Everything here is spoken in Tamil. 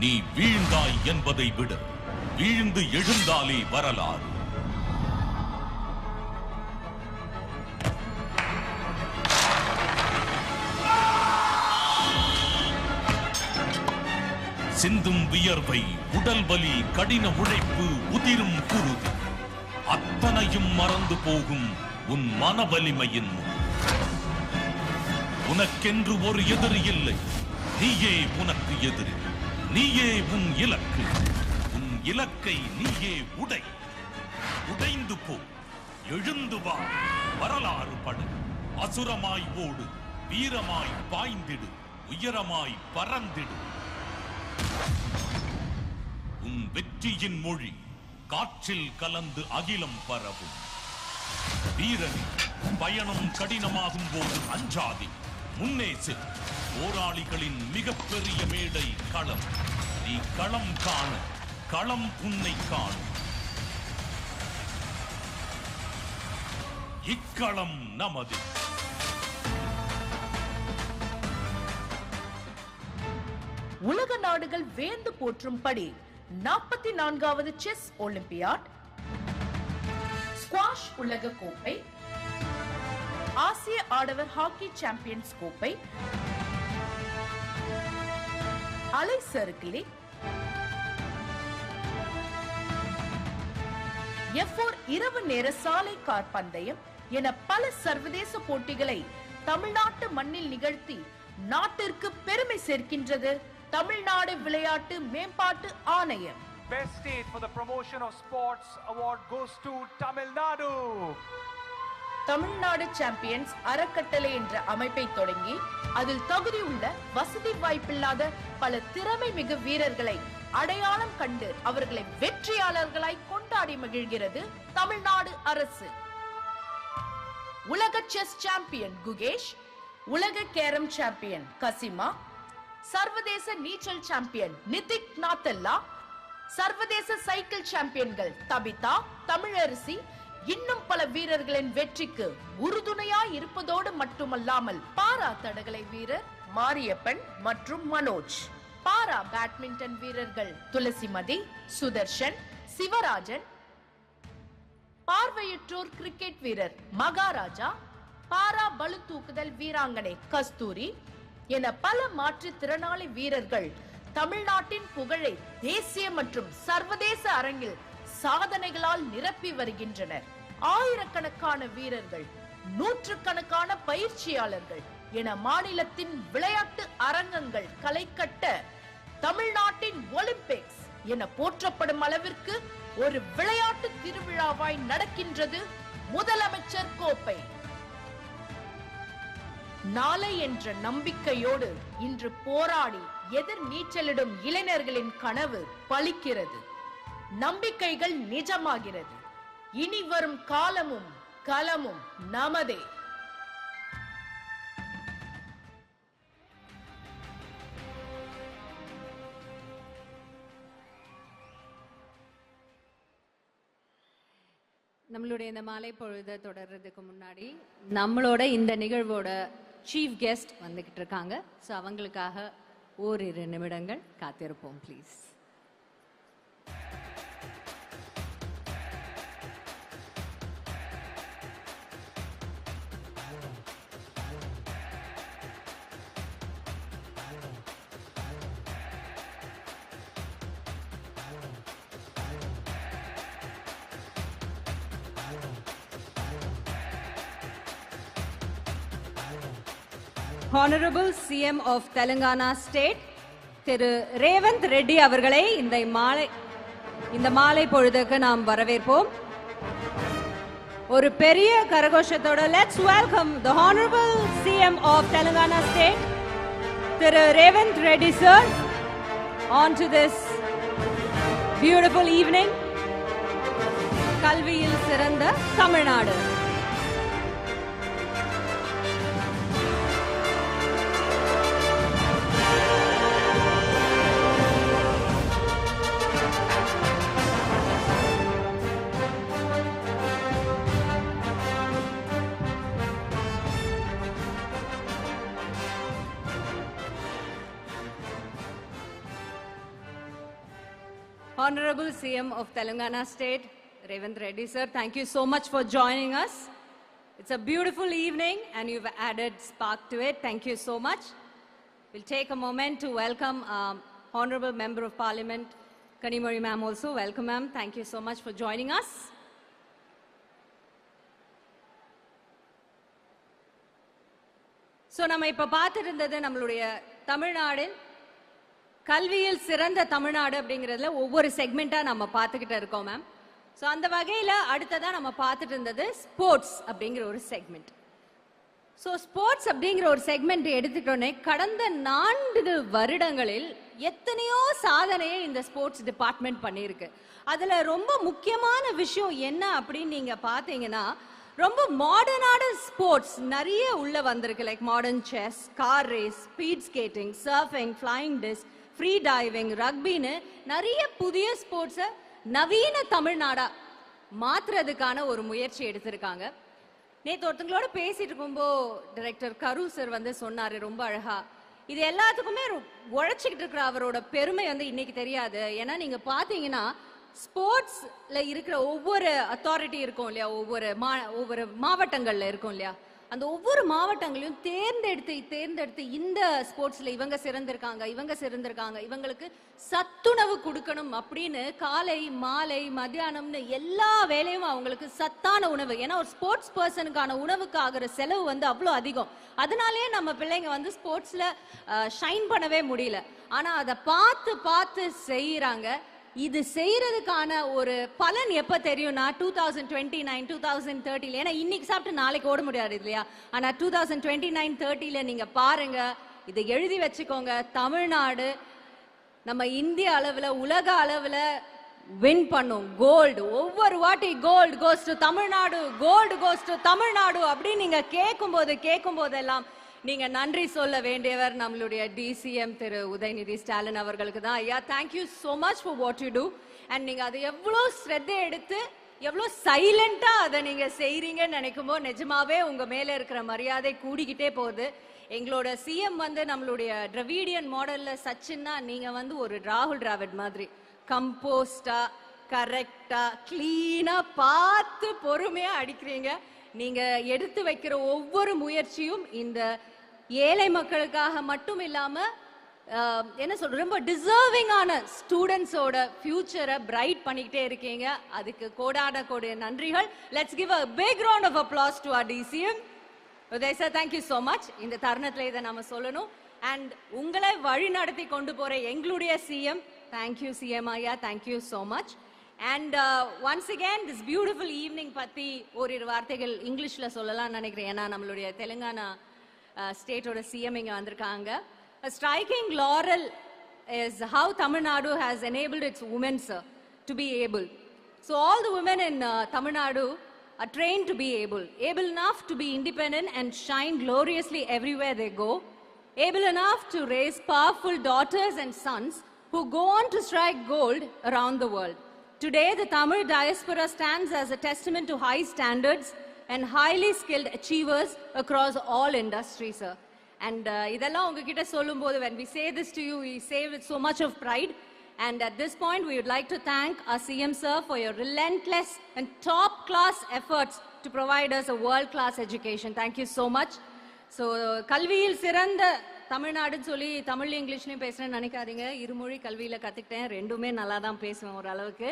நீ வீழ்ந்தாய் என்பதை விட வீழ்ந்து எழுந்தாலே வரலாறு. சிந்தும் வியர்வை, உடல் வலி, கடின உழைப்பு, உதிரும் குருதி அத்தனையும் மறந்து போகும் உன் மன வலிமையின் உனக்கென்று ஒரு எதிரி இல்லை. நீயே உனக்கு எதிரி. நீயே உன் இலக்கு. உன் இலக்கை நீயே உடை. உடைந்து போ, எழுந்து வா, வரலாறு படு. அசுரமாய் ஓடு, வீரமாய் பாய்ந்திடு, உயரமாய் பறந்திடு. உன் வெற்றியின் மொழி காற்றில் கலந்து அகிலம் பரவும். வீரன் பயணம் கடினமாகும் போது அஞ்சாதே, முன்னே செல். போராளிகளின் மிகப்பெரிய மேடை களம். நீ களம் காண, களம் உன்னை காணும். இக்களம் நமது. உலக நாடுகள் வேந்து போற்றும்படி 44வது செஸ் ஒலிம்பியாட், ஸ்குவாஷ் உலக கோப்பை, ஆசிய ஆடவர் ஹாக்கி சாம்பியன்ஸ் கோப்பை, அலை சறுக்கிலி, F4 இரவு நேர சாலை கார் பந்தயம் என பல சர்வதேச போட்டிகளை தமிழ்நாட்டு மண்ணில் நிகழ்த்தி நாட்டிற்கு பெருமை சேர்க்கின்றது தமிழ்நாடு விளையாட்டு மேம்பாட்டு ஆணையம். Best state for the promotion of sports award goes to Tamil Nadu. Tamil Nadu champions அறக்கட்டளை என்ற அமைப்பை தொடங்கி அதில் தகுதி உள்ள வசதி வாய்ப்பில்லாத பல திறமை மிகு வீரர்களை அடையாளம் கண்டு அவர்களை வெற்றியாளர்களாய் கொண்டாடி மகிழ்கிறது தமிழ்நாடு அரசு. உலக செஸ் சாம்பியன் குகேஷ், உலக கேரம் சாம்பியன் கசிமா, சர்வதேச நீச்சல் சாம்பியன் நிதிக் நாத்தல்லா, சர்வதேச சைக்கிள் சாம்பியன்கள் தபிதா, தமிழரசி, இன்னும் பல வீரர்களின் வெற்றிக்கு உறுதுணையாய் இருப்பதோடு மட்டுமல்லாமல் பாரா தடகள வீரர் மாரியப்பன் மற்றும் மனோஜ், பாரா பேட்மிண்டன் வீரர்கள் துளசிமதி, சுதர்ஷன், சிவராஜன், பார்வையற்றோர் கிரிக்கெட் வீரர் மகாராஜா, பாரா பளு தூக்குதல் வீராங்கனை கஸ்தூரி என பல மாற்றுத்திறனாளி வீரர்கள் தமிழ்நாட்டின் புகழை தேசிய மற்றும் சர்வதேச அரங்கில் சாதனைகளால் நிரப்பி வருகின்றனர். ஆயிரக்கணக்கான வீரர்கள், நூற்றுக்கணக்கான பயிற்சியாளர்கள் என மாநிலத்தின் விளையாட்டு அரங்கங்கள் களை கட்ட தமிழ்நாட்டின் ஒலிம்பிக்ஸ் என போற்றப்படும் அளவிற்கு ஒரு விளையாட்டு திருவிழாவாய் நடக்கின்றது முதலமைச்சர் கோப்பை. நாளை என்ற நம்பிக்கையோடு இன்று போராடி எதிர் நீச்சலிடும் இளைஞர்களின் கனவு பலிக்கிறது. நம்பிக்கைகள் நிஜமாகிறது. இனி வரும் காலமும் களமும் நமதே. நம்மளுடைய இந்த மாலை பொழுது தொடர்றதுக்கு முன்னாடி நம்மளோட இந்த நிகழ்வோட சீஃப் கெஸ்ட் வந்துகிட்டு இருக்காங்க. ஸோ அவங்களுக்காக ஓரிரு நிமிடங்கள் காத்திருப்போம் please. Honorable CM of Telangana State திரு ரேவந்த் ரெட்டி அவர்களை இந்த மாலை பொழுதுக்கு நாம் வரவேற்போம். ஒரு பெரிய கரகோஷத்தோட let's welcome the Honorable CM of Telangana State Thiru Revanth Reddy sir on to this beautiful evening. கல்வியில் சிறந்த Tamil Nadu. Honorable CM of Telangana State, Revanth Reddy sir, thank you so much for joining us. It's a beautiful evening and you've added spark to it. Thank you so much. We'll take a moment to welcome Honorable Member of Parliament, Kanimozhi ma'am also. Welcome ma'am. Thank you so much for joining us. So நம்ம இப்ப பார்த்திருந்தது நம்மளுடைய தமிழ்நாடின் கல்வியில் சிறந்த தமிழ்நாடு அப்படிங்கிறதுல ஒவ்வொரு செக்மெண்டா நம்ம பார்த்துக்கிட்டு இருக்கோம் மேம். ஸோ அந்த வகையில் அடுத்ததான் நம்ம பார்த்துட்டு இருந்தது ஸ்போர்ட்ஸ் அப்படிங்கிற ஒரு செக்மெண்ட். ஸோ ஸ்போர்ட்ஸ் அப்படிங்கிற ஒரு செக்மெண்ட் எடுத்துக்கிட்டோன்னே கடந்த 4 வருடங்களில் எத்தனையோ சாதனையை இந்த ஸ்போர்ட்ஸ் டிபார்ட்மெண்ட் பண்ணியிருக்கு. அதில் ரொம்ப முக்கியமான விஷயம் என்ன அப்படின்னு நீங்கள் பார்த்தீங்கன்னா, ரொம்ப மாடர்னான ஸ்போர்ட்ஸ் நிறைய உள்ள வந்திருக்கு. Like modern chess, car race, speed skating, surfing, flying disc, free diving, ரக்பின்னு நிறைய புதிய ஸ்போர்ட்ஸை நவீன தமிழ்நாடா மாத்துறதுக்கான ஒரு முயற்சி எடுத்திருக்காங்க. நேற்று ஒருத்தங்களோட பேசிட்டு இருக்கும்போது டைரக்டர் கரு சார் வந்து சொன்னாரு ரொம்ப அழகா, இது எல்லாத்துக்குமே உழைச்சிக்கிட்டு இருக்கிற அவரோட பெருமை வந்து இன்னைக்கு தெரியாது. ஏன்னா நீங்க பாத்தீங்கன்னா ஸ்போர்ட்ஸ்ல இருக்கிற ஒவ்வொரு அத்தாரிட்டி இருக்கும் இல்லையா, ஒவ்வொரு மாவட்டங்கள்ல இருக்கும் இல்லையா, அந்த ஒவ்வொரு மாவட்டங்களையும் தேர்ந்தெடுத்து இந்த ஸ்போர்ட்ஸ்ல இவங்க சிறந்திருக்காங்க, இவங்களுக்கு சத்துணவு கொடுக்கணும் அப்படின்னு காலை மாலை மத்தியானம்னு எல்லா வேலையும் அவங்களுக்கு சத்தான உணவு. ஏன்னா ஒரு ஸ்போர்ட்ஸ் பர்சனுக்கான உணவுக்கு ஆகிற செலவு வந்து அவ்வளோ அதிகம். அதனாலேயே நம்ம பிள்ளைங்க வந்து ஸ்போர்ட்ஸ்ல ஷைன் பண்ணவே முடியல. ஆனா அதை பார்த்து செய்யறாங்க. இது செய்யறதுக்கான ஒரு பலன் எப்ப தெரியும்னா 2029 2030. ஏன்னா இன்னைக்கு சாப்பிட்டு நாளைக்கு ஓட முடியாது இல்லையா. ஆனா 2029-30 நீங்க பாருங்க, இதை எழுதி வச்சுக்கோங்க. தமிழ்நாடு நம்ம இந்திய அளவுல உலக அளவுல வின் பண்ணும். கோல்டு ஒவ்வொரு வாட்டி gold goes to Tamil Nadu, gold goes to Tamil Nadu அப்படின்னு நீங்க கேட்கும் போதெல்லாம் நீங்க நன்றி சொல்ல வேண்டியவர் நம்மளுடைய டிசிஎம் திரு உதயநிதி ஸ்டாலின் அவர்களுக்கு தான். ஐயா, thank you so much for what you do. And நீங்க அதை எவ்வளோ ஸ்ரத்தை எடுத்து எவ்வளோ சைலண்டா அதை நீங்க செய்றீங்கன்னு நினைக்கும் போது நிஜமாவே உங்க மேல இருக்கிற மரியாதை கூடிக்கிட்டே போகுது. எங்களோட சிஎம் வந்து நம்மளுடைய டிராவிடியன் மாடல்ல சச்சின்னா, நீங்க வந்து ஒரு ராகுல் டிராவிட் மாதிரி கம்போஸ்டா கரெக்டா கிளீனா பார்த்து பொறுமையா அடிக்கிறீங்க. நீங்க எடுத்து வைக்கிற ஒவ்வொரு முயற்சியும் இந்த ஏழை மக்களுக்காக மட்டும் இல்லாம என்ன சொல்ற ரொம்ப டிசர்விங்கான ஸ்டூடெண்ட்ஸோட ஃபியூச்சரை பிரைட் பண்ணிக்கிட்டே இருக்கீங்க. அதுக்கு கோடான நன்றிகள். Let's give a big round of applause to our DCM. Uday sir, thank you so much. இந்த தருணத்துல இதை நம்ம சொல்லணும். அண்ட் உங்களை வழி நடத்தி கொண்டு போற எங்களுடைய சிஎம், தேங்க்யூ சிஎம் ஐயா, thank you so much. And once again this beautiful evening பத்தி ஒரு வார்த்தைகள் இங்கிலீஷ்ல சொல்லலாம் நினைக்கிறேன். ஏன்னா நம்மளுடைய தெலுங்கானா ஸ்டேட்டோட சிஎம் இங்க வந்திருக்காங்க. A striking laurel is how Tamil Nadu has enabled its women, sir, to be able. So all the women in Tamil Nadu are trained to be able enough to be independent and shine gloriously everywhere they go, able enough to raise powerful daughters and sons who go on to strike gold around the world. Today, the Tamil diaspora stands as a testament to high standards and highly skilled achievers across all industries, sir. And இதெல்லாம் உங்ககிட்ட சொல்லும்போது, when we say this to you, we say with so much of pride. And at this point, we would like to thank our CM sir for your relentless and top-class efforts to provide us a world-class education. Thank you so much. So, கல்வியில் சிறந்த தமிழ்நாடுன்னு சொல்லி தமிழ் இங்கிலீஷ்லையும் பேசுறேன்னு நினைக்காதீங்க. இருமொழி கல்வியில கத்துக்கிட்டேன், ரெண்டுமே நல்லா தான் பேசுவேன் ஓரளவுக்கு.